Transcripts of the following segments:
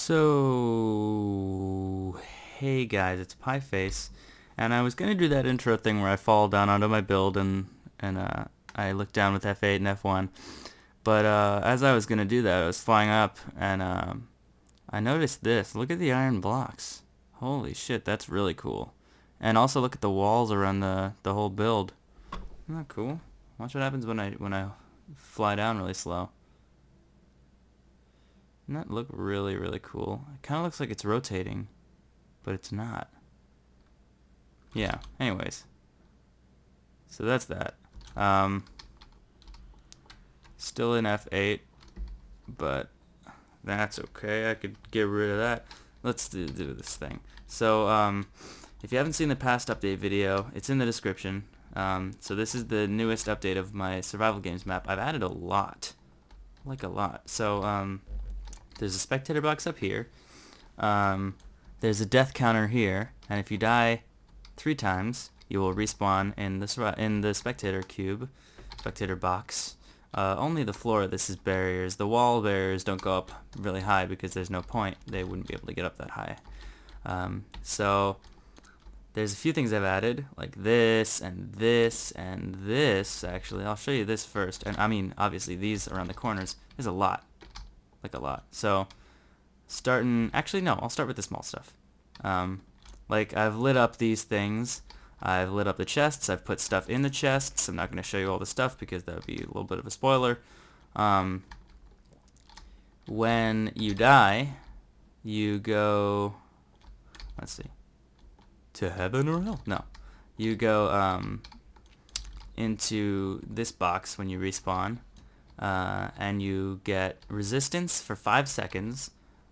So, hey guys, it's Pieface, and I was gonna do that intro thing where I fall down onto my build and I look down with F8 and F1. But as I was gonna do that, I was flying up and I noticed this. Look at the iron blocks. Holy shit, that's really cool. And also look at the walls around the whole build. Isn't that cool? Watch what happens when I fly down really slow. Doesn't that look really, really cool? It kind of looks like it's rotating, but it's not. Yeah, anyways. So that's that. Still in F8, but that's okay. I could get rid of that. Let's do this thing. So, if you haven't seen the past update video, it's in the description. So this is the newest update of my survival games map. I've added a lot. Like a lot. So, there's a spectator box up here. There's a death counter here, and if you die 3 times, you will respawn in the spectator cube, spectator box. Only the floor of this is barriers. The wall barriers don't go up really high because there's no point. They wouldn't be able to get up that high. So there's a few things I've added, like this and this and this. Actually, I'll show you this first. And I mean, obviously, these around the corners. There's a lot. Like a lot. So actually no, I'll start with the small stuff. Like I've lit up these things. I've lit up the chests. I've put stuff in the chests. I'm not going to show you all the stuff because that would be a little bit of a spoiler. When you die, you go, let's see, to heaven or hell? No. You go into this box when you respawn. And you get resistance for 5 seconds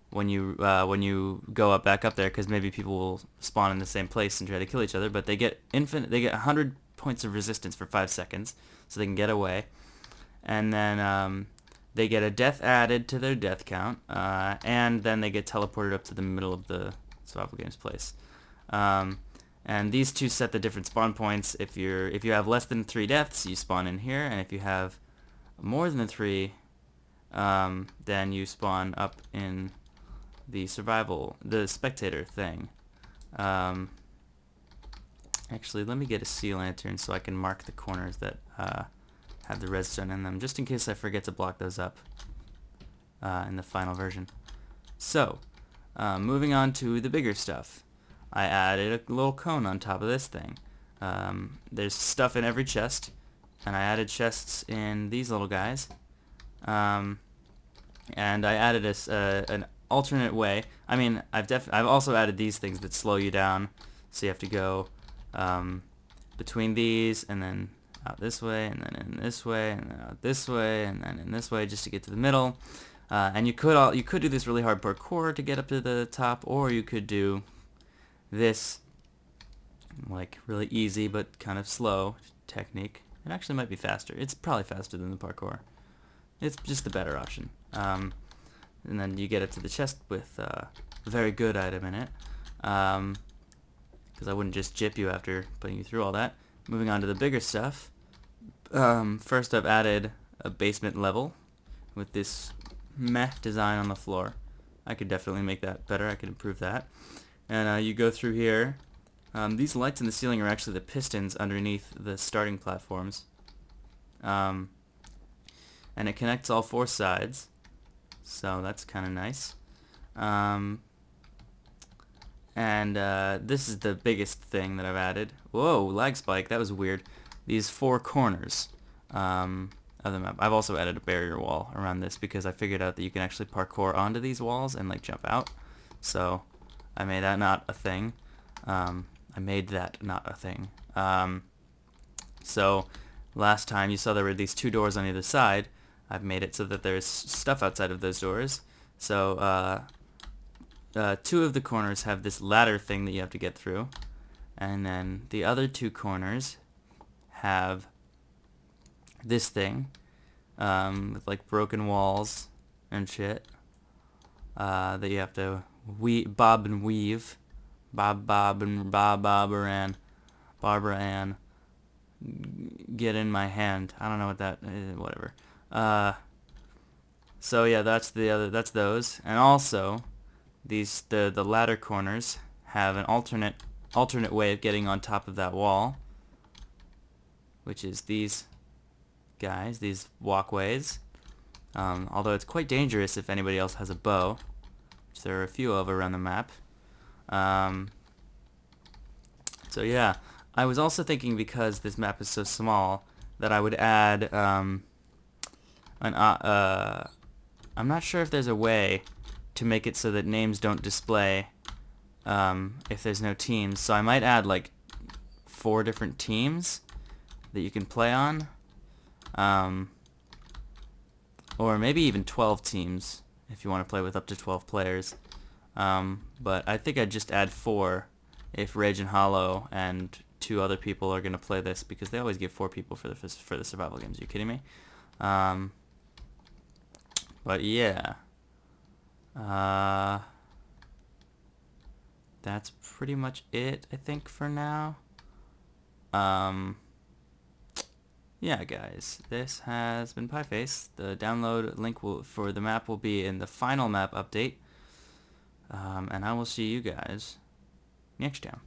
when you go back up there, because maybe people will spawn in the same place and try to kill each other, but they get 100 points of resistance for 5 seconds, so they can get away. And then they get a death added to their death count, and then they get teleported up to the middle of the survival games place. And these two set the different spawn points. If you have less than 3 deaths, you spawn in here, and if you have more than 3, then you spawn up in the spectator thing. Actually, let me get a sea lantern so I can mark the corners that have the redstone in them, just in case I forget to block those up in the final version. So, moving on to the bigger stuff. I added a little cone on top of this thing. There's stuff in every chest, and I added chests in these little guys. And I added an alternate way. I mean, I've also added these things that slow you down, so you have to go between these and then out this way and then in this way and then out this way and then in this way just to get to the middle. And you could do this really hard parkour to get up to the top, or you could do this like really easy but kind of slow technique. It actually might be faster. It's probably faster than the parkour. It's just the better option. And then you get up to the chest with a very good item in it. Because I wouldn't just jip you after putting you through all that. Moving on to the bigger stuff. First I've added a basement level with this meh design on the floor. I could definitely make that better. I could improve that. And you go through here. These lights in the ceiling are actually the pistons underneath the starting platforms. And it connects all 4 sides, so that's kind of nice. This is the biggest thing that I've added. Whoa, lag spike, that was weird. These 4 corners of the map. I've also added a barrier wall around this because I figured out that you can actually parkour onto these walls and like jump out. So I made that not a thing. So last time you saw there were these 2 doors on either side. I've made it so that there's stuff outside of those doors. So 2 of the corners have this ladder thing that you have to get through, and then the other 2 corners have this thing with like broken walls and shit that you have to bob and weave. Barbara Ann, get in my hand. I don't know what that is, whatever. So yeah, that's those. And also the ladder corners have an alternate way of getting on top of that wall, which is these guys, these walkways. Although it's quite dangerous if anybody else has a bow, which there are a few of around the map. So yeah, I was also thinking, because this map is so small, that I would add I'm not sure if there's a way to make it so that names don't display if there's no teams. So I might add like 4 different teams that you can play on, or maybe even 12 teams if you want to play with up to 12 players. But I think I'd just add 4 if Rage and Hollow and 2 other people are going to play this, because they always give 4 people for the survival games. Are you kidding me? But yeah, that's pretty much it, I think, for now. Yeah, guys, this has been Pieface. The download link for the map will be in the final map update, and I will see you guys next time.